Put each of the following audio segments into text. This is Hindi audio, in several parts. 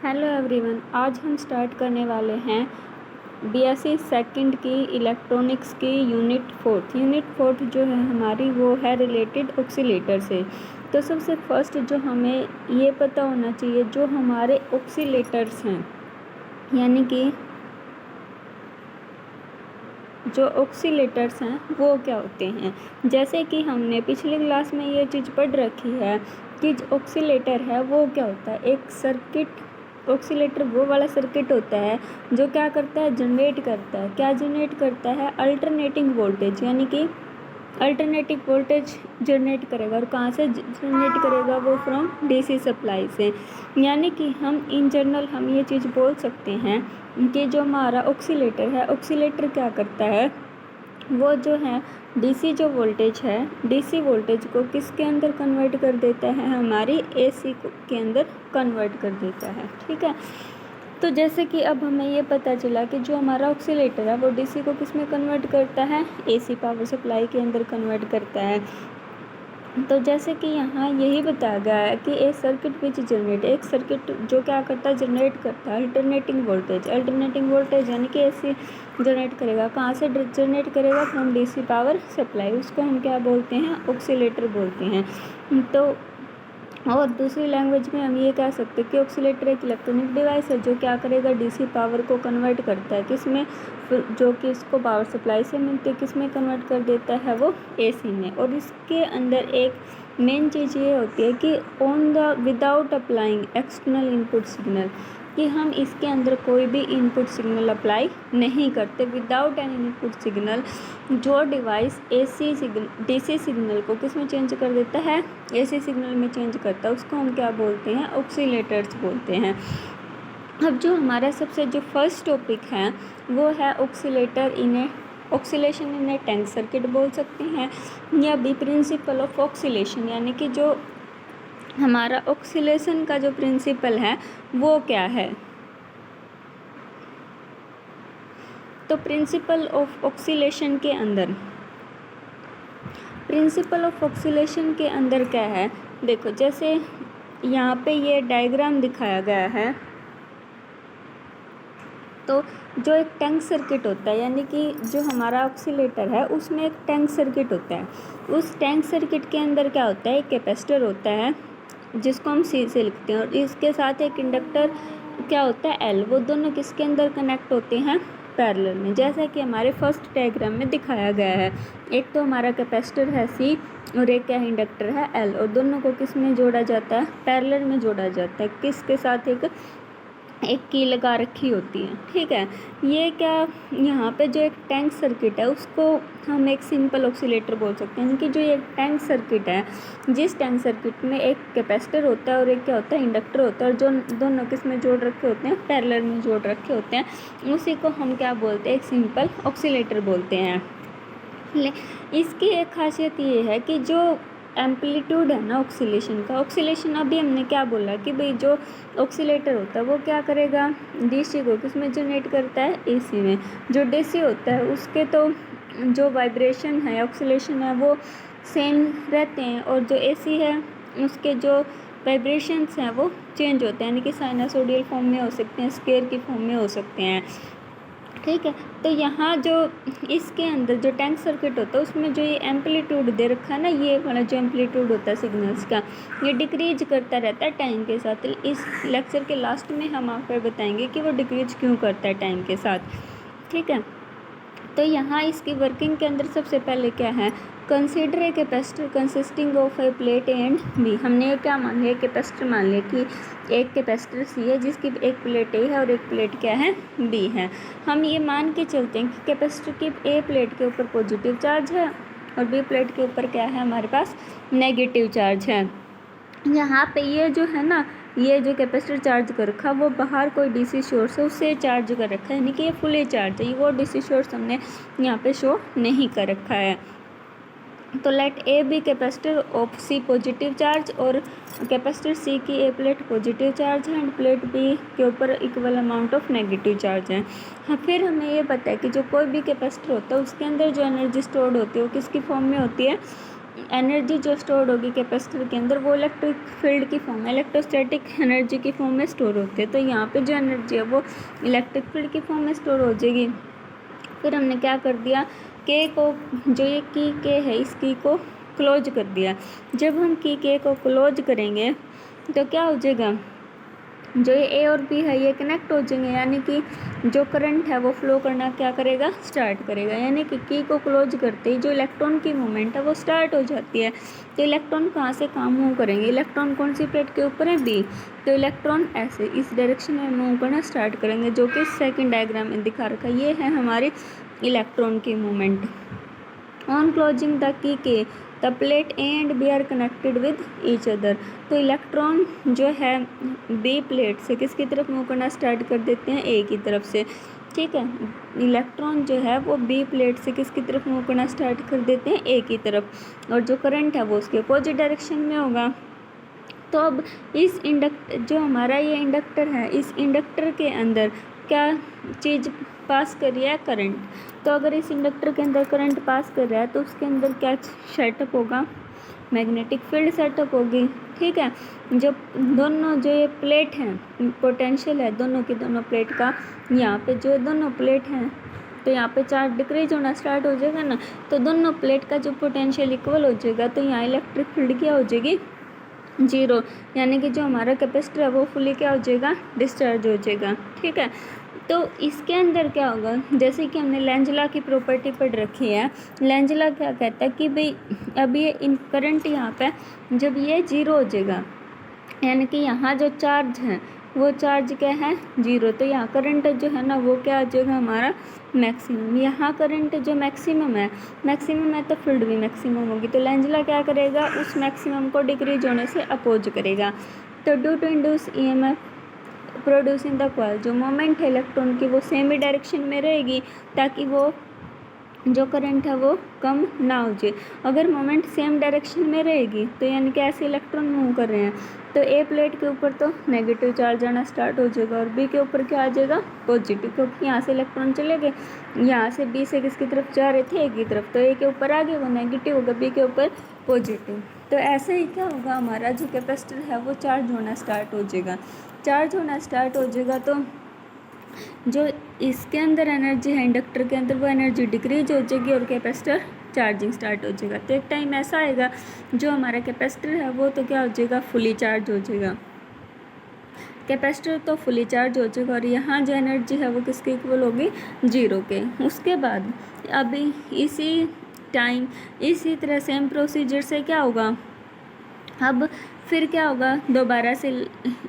हेलो एवरीवन, आज हम स्टार्ट करने वाले हैं बीएससी सेकंड की इलेक्ट्रॉनिक्स की यूनिट फोर्थ जो है हमारी वो है रिलेटेड ऑक्सीलेटर से। तो सबसे फर्स्ट जो हमें ये पता होना चाहिए जो हमारे ऑक्सीलेटर्स हैं, यानी कि जो ऑक्सीलेटर्स हैं वो क्या होते हैं। जैसे कि हमने पिछली क्लास में ये चीज़ पढ़ रखी है कि ऑक्सीलेटर है वो क्या होता है, एक सर्किट। ऑक्सीलेटर वो वाला सर्किट होता है जो क्या करता है, जनरेट करता है। क्या जनरेट करता है? अल्टरनेटिंग वोल्टेज, यानी कि अल्टरनेटिव वोल्टेज जनरेट करेगा। और कहाँ से जनरेट करेगा? वो फ्रॉम डीसी सप्लाई से। यानी कि हम इन जनरल हम ये चीज़ बोल सकते हैं कि जो हमारा ऑक्सीलेटर है, ऑक्सीलेटर क्या करता है, वो जो है डीसी जो वोल्टेज है, डीसी वोल्टेज को किसके अंदर कन्वर्ट कर देता है? हमारी एसी के अंदर कन्वर्ट कर देता है। ठीक है, तो जैसे कि अब हमें ये पता चला कि जो हमारा ऑक्सीलेटर है वो डीसी को किस में कन्वर्ट करता है? एसी पावर सप्लाई के अंदर कन्वर्ट करता है। तो जैसे कि यहाँ यही बताया गया है कि एक सर्किट विच जनरेट, एक सर्किट जो क्या करता है, जनरेट करता है अल्टरनेटिंग वोल्टेज। अल्टरनेटिंग वोल्टेज यानी कि एसी जनरेट करेगा। कहाँ से जनरेट करेगा? From DC power supply. उसको हम क्या बोलते हैं? ऑक्सीलेटर बोलते हैं। तो और दूसरी लैंग्वेज में हम ये कह सकते हैं कि ऑक्सीलेटर एक इलेक्ट्रॉनिक डिवाइस है जो क्या करेगा, डीसी पावर को कन्वर्ट करता है किस में, जो कि इसको पावर सप्लाई से मिलती है, किस में कन्वर्ट कर देता है? वो एसी में। और इसके अंदर एक मेन चीज़ ये होती है कि on the without applying external input signal, कि हम इसके अंदर कोई भी इनपुट सिग्नल अप्लाई नहीं करते। विदाउट एन इनपुट सिग्नल जो device AC signal DC signal को किस में चेंज कर देता है? एसी सिग्नल में चेंज करता है। उसको हम क्या बोलते हैं? ऑक्सीलेटर्स बोलते हैं। अब जो हमारा सबसे जो फर्स्ट टॉपिक है वो है ऑक्सीलेटर इन ए ऑक्सीलेशन इन ए टैंक सर्किट बोल सकते हैं, या बी प्रिंसिपल ऑफ ऑक्सीलेशन, यानी कि जो हमारा ऑक्सीलेशन का जो प्रिंसिपल है वो क्या है। तो प्रिंसिपल ऑफ ऑक्सीलेशन के अंदर, प्रिंसिपल ऑफ ऑक्सीलेशन के अंदर क्या है? देखो, जैसे यहाँ पे ये डायग्राम दिखाया गया है, तो जो एक टैंक सर्किट होता है, यानी कि जो हमारा ऑक्सीलेटर है उसमें एक टैंक सर्किट होता है। उस टैंक सर्किट के अंदर क्या होता है? एक कैपेसिटर होता है जिसको हम सी से लिखते हैं, और इसके साथ एक इंडक्टर क्या होता है? एल। वो दोनों किसके अंदर कनेक्ट होते हैं? पैरेलल में, जैसा कि हमारे फर्स्ट डायग्राम में दिखाया गया है। एक तो हमारा कैपेसिटर है सी और एक क्या है? इंडक्टर है एल, और दोनों को किस में जोड़ा जाता है? पैरेलल में जोड़ा जाता है। किसके साथ? एक की लगा रखी होती है। ठीक है, ये क्या यहाँ पे जो एक टैंक सर्किट है उसको हम एक सिंपल ऑक्सीलेटर बोल सकते हैं। कि जो ये टैंक सर्किट है, जिस टैंक सर्किट में एक कैपेसिटर होता है और एक क्या होता है? इंडक्टर होता है, और जो दोनों किस में जोड़ रखे होते हैं? पैरेलल में जोड़ रखे होते हैं, उसी को हम क्या बोलते हैं? एक सिंपल ऑक्सीलेटर बोलते हैं। इसकी एक खासियत ये है कि जो एम्पलीट्यूड है ना ऑक्सीलेशन का, ऑक्सीलेशन अभी हमने क्या बोला कि भाई जो ऑक्सीलेटर होता है वो क्या करेगा? डीसी को किस में जनरेट करता है? एसी में। जो डीसी होता है उसके तो जो वाइब्रेशन है, ऑक्सीलेशन है, वो सेम रहते हैं, और जो एसी है उसके जो वाइब्रेशंस हैं वो चेंज होते हैं, यानी कि साइनसोडियल फॉर्म में हो सकते हैं, स्केयर की फॉर्म में हो सकते हैं। ठीक है, तो यहाँ जो इसके अंदर जो टैंक सर्किट होता है उसमें जो ये एम्पलीट्यूड दे रखा है ना, ये वाला जो एम्पलीट्यूड होता है सिग्नल्स का, ये डिक्रीज करता रहता है टाइम के साथ। इस लेक्चर के लास्ट में हम आपको बताएंगे कि वो डिक्रीज क्यों करता है टाइम के साथ। ठीक है, तो यहाँ इसकी वर्किंग के अंदर सबसे पहले क्या है? Consider a capacitor consisting of a plate A and B. हमने ये क्या मान लिया? कैपेसिटर मान लिया कि एक कैपेसिटर सी है जिसकी एक प्लेट ए है और एक प्लेट क्या है? बी है। हम ये मान के चलते हैं कि कैपेसिटर की ए प्लेट के ऊपर पॉजिटिव चार्ज है और बी प्लेट के ऊपर क्या है? हमारे पास नेगेटिव चार्ज है। यहाँ पे ये जो है ना, ये जो कैपेसिटर चार्ज कर रखा वो बाहर कोई डीसी सोर्स है उससे चार्ज कर रखा है, यानी कि ये फुली चार्ज है। वो डीसी सोर्स हमने यहाँ पे शो नहीं कर रखा है। तो let A B capacitor of C positive charge, और कैपेसिटर सी की ए प्लेट पॉजिटिव चार्ज है एंड प्लेट बी के ऊपर equal amount of negative charge है। हाँ, फिर हमें ये पता है कि जो कोई भी कैपेसिटर होता है उसके अंदर जो एनर्जी स्टोर्ड होती है वो किसकी फॉर्म में होती है? एनर्जी जो स्टोर होगी कैपेसिटर के अंदर वो इलेक्ट्रिक फील्ड की फॉर्म में, इलेक्ट्रोस्टैटिक एनर्जी की फॉर्म में स्टोर होते हैं। तो यहाँ पे जो एनर्जी है वो इलेक्ट्रिक फील्ड की फॉर्म में स्टोर हो जाएगी। फिर हमने क्या कर दिया, के को, जो ये की के है इस की को क्लोज कर दिया। जब हम की के को क्लोज करेंगे तो क्या हो जाएगा, जो ये ए और बी है ये कनेक्ट हो जाएंगे, यानी कि जो करंट है वो फ्लो करना क्या करेगा, स्टार्ट करेगा। यानी कि की को क्लोज करते ही जो इलेक्ट्रॉन की मूवमेंट है वो स्टार्ट हो जाती है। तो इलेक्ट्रॉन कहाँ से कहाँ मूव करेंगे, इलेक्ट्रॉन कौन सी प्लेट के ऊपर है, बी, तो इलेक्ट्रॉन ऐसे इस डायरेक्शन में मूव करना स्टार्ट करेंगे, जो कि सेकेंड डायग्राम में दिखा रखा है। ये है हमारे इलेक्ट्रॉन की movement. On closing the key के the plate A and B are connected with each other. तो इलेक्ट्रॉन जो है बी प्लेट से किसकी तरफ मूव करना स्टार्ट कर देते हैं, ए की तरफ से। ठीक है, इलेक्ट्रॉन जो है वो बी प्लेट से किसकी तरफ मूव करना स्टार्ट कर देते हैं, ए की तरफ, और जो करंट है वो उसके अपोजिट डायरेक्शन में होगा। तो अब इस जो हमारा ये इंडक्टर है, इस इंडक्टर के अंदर क्या चीज़ पास कर रही है, करंट। तो अगर इस इंडक्टर के अंदर करंट पास कर रहा है तो उसके अंदर क्या सेटअप होगा, मैग्नेटिक फील्ड सेटअप होगी। ठीक है, जब दोनों जो ये प्लेट हैं, पोटेंशियल है दोनों की दोनों प्लेट का, यहाँ पे जो दोनों प्लेट हैं तो यहाँ पे चार्ज डिक्रीज होना स्टार्ट हो जाएगा ना, तो दोनों प्लेट का जो पोटेंशियल इक्वल हो जाएगा, तो यहाँ इलेक्ट्रिक फील्ड क्या हो जाएगी, जीरो। यानी कि जो हमारा कैपेसिटर है वो फुली क्या हो जाएगा, डिस्चार्ज हो जाएगा। ठीक है, तो इसके अंदर क्या होगा, जैसे कि हमने लेंजला की प्रॉपर्टी पढ़ रखी है। लेंजला क्या कहता है कि भाई अब ये इन करंट यहाँ पे जब ये जीरो हो जाएगा, यानी कि यहाँ जो चार्ज है वो चार्ज क्या है, जीरो, तो यहाँ करंट जो है ना वो क्या आ जाएगा, हमारा मैक्सिमम। यहाँ करंट जो मैक्सिमम है तो फील्ड भी मैक्सिमम होगी। तो लेंजला क्या करेगा, उस मैक्सिमम को डिक्रीज होने से अपोज करेगा। तो due to induce EMF produce in the coil, जो मोमेंट है इलेक्ट्रॉन की वो सेम ही डायरेक्शन में रहेगी, ताकि वो जो करंट है वो कम ना हो जाए। अगर मोमेंट सेम डायरेक्शन में रहेगी तो यानी कि ऐसे इलेक्ट्रॉन मूव कर रहे हैं, तो ए प्लेट के ऊपर तो नेगेटिव चार्ज आना स्टार्ट हो जाएगा और बी के ऊपर क्या आ जाएगा, पॉजिटिव, क्योंकि यहाँ से इलेक्ट्रॉन चले गए, यहाँ से बी से किसकी तरफ जा रहे थे, ए की तरफ, तो ए के ऊपर आ गए वो नेगेटिव होगा, बी के ऊपर पॉजिटिव। तो ऐसे ही क्या होगा, हमारा जो कैपेसिटर है वो चार्ज होना स्टार्ट हो जाएगा। चार्ज होना स्टार्ट हो जाएगा तो जो इसके अंदर एनर्जी है इंडक्टर के अंदर वो एनर्जी डिक्रीज हो जाएगी और कैपेसिटर चार्जिंग स्टार्ट हो जाएगा। तो एक टाइम ऐसा आएगा जो हमारा कैपेसिटर है वो तो क्या हो जाएगा, फुली चार्ज हो जाएगा। कैपेसिटर तो फुली चार्ज हो जाएगा और यहाँ जो एनर्जी है वो किसके इक्वल होगी, जीरो के। उसके बाद अभी इसी टाइम इसी तरह सेम प्रोसीजर से क्या होगा, अब फिर क्या होगा, दोबारा से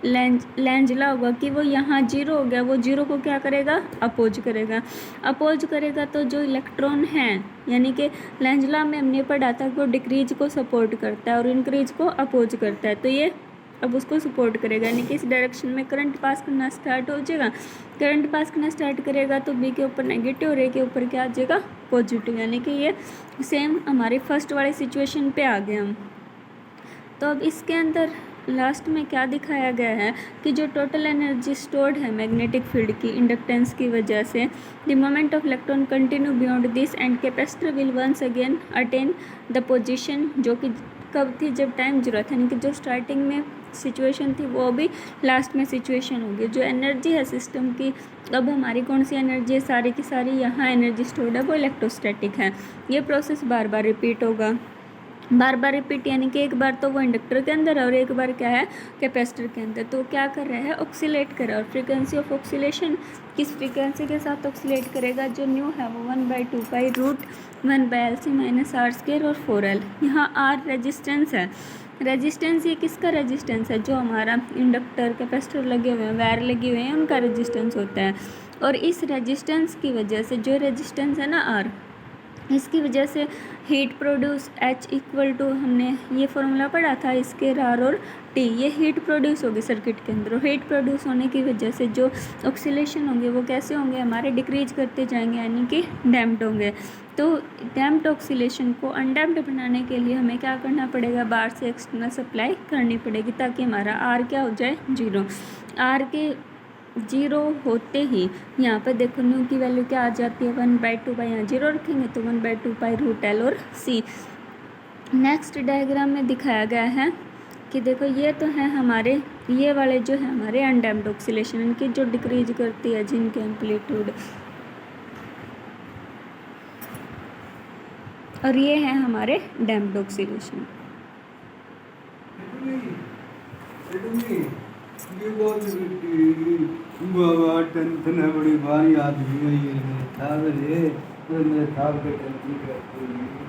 लेंजला होगा कि वो यहाँ जीरो हो गया, वो जीरो को क्या करेगा, अपोज करेगा। तो जो इलेक्ट्रॉन हैं, यानी कि लेंजला में हमने पढ़ा था वो डिक्रीज को सपोर्ट करता है और इंक्रीज को अपोज करता है, तो ये अब उसको सपोर्ट करेगा, यानी कि इस डायरेक्शन में करंट पास करना स्टार्ट हो जाएगा। करंट पास करना स्टार्ट करेगा तो बी के ऊपर नेगेटिव और ए के ऊपर क्या आ जाएगा, पॉजिटिव, यानी कि ये सेम हमारी फर्स्ट वाली सिचुएशन पे आ गए हम। तो अब इसके अंदर लास्ट में क्या दिखाया गया है कि जो टोटल एनर्जी स्टोर्ड है मैग्नेटिक फील्ड की इंडक्टेंस की वजह से, the moment of electron continue beyond this end capacitor will once again attain the position, जो कि कब थी, जब टाइम जीरो था, यानी कि जो स्टार्टिंग में सिचुएशन थी वो भी लास्ट में सिचुएशन होगी। जो एनर्जी है सिस्टम की, अब हमारी कौन सी एनर्जी है, सारी की सारी यहाँ एनर्जी स्टोर्ड है वो इलेक्ट्रोस्टैटिक है। ये प्रोसेस बार बार रिपीट होगा, बार बार रिपीट, यानी कि एक बार तो वो इंडक्टर के अंदर है और एक बार क्या है, कैपेसिटर के अंदर। तो क्या कर रहा है, ऑक्सीलेट कर रहा है। और फ्रीक्वेंसी ऑफ ऑक्सीलेशन किस फ्रीक्वेंसी के साथ ऑक्सीलेट करेगा, जो न्यू है वो 1/2π√1/LC-R² और 4L। यहाँ R रेजिस्टेंस है, रेजिस्टेंस ये किसका रेजिस्टेंस है, जो हमारा इंडक्टर कैपेसिटर लगे हुए हैं, वायर लगे हुए हैं, उनका रेजिस्टेंस होता है। और इस रेजिस्टेंस की वजह से, जो रेजिस्टेंस है ना R, इसकी वजह से heat produce H equal to, हमने ये फॉर्मूला पढ़ा था, इसके R और T, ये हीट प्रोड्यूस होगी सर्किट के अंदर। और हीट प्रोड्यूस होने की वजह से जो ऑक्सीलेशन होंगे वो कैसे होंगे, हमारे डिक्रीज करते जाएंगे, यानी कि डैम्प्ड होंगे। तो डैम्प्ड ऑक्सीलेशन को अनडैम्प्ड बनाने के लिए हमें क्या करना पड़ेगा, बाहर से एक्सटर्नल सप्लाई करनी पड़ेगी, ताकि हमारा R क्या हो जाए, जीरो। R के जीरो होते ही यहाँ पर देखो न्यू की वैल्यू क्या आ जाती है, 1/2π, यहाँ जीरो रखेंगे तो 1/2π√L और C। नेक्स्ट डायग्राम में दिखाया गया है कि देखो ये तो है हमारे, ये वाले जो है हमारे अनडैम्प्ड ऑक्सीलेशन, इनकी जो डिक्रीज करती है जिनके एम्पलीट्यूड, और ये है हमारे डैम्प्ड ऑक्सीलेशन। टेंशन है बड़ी भारी आदमी है ये, था मेरे था के टेंशन करती है।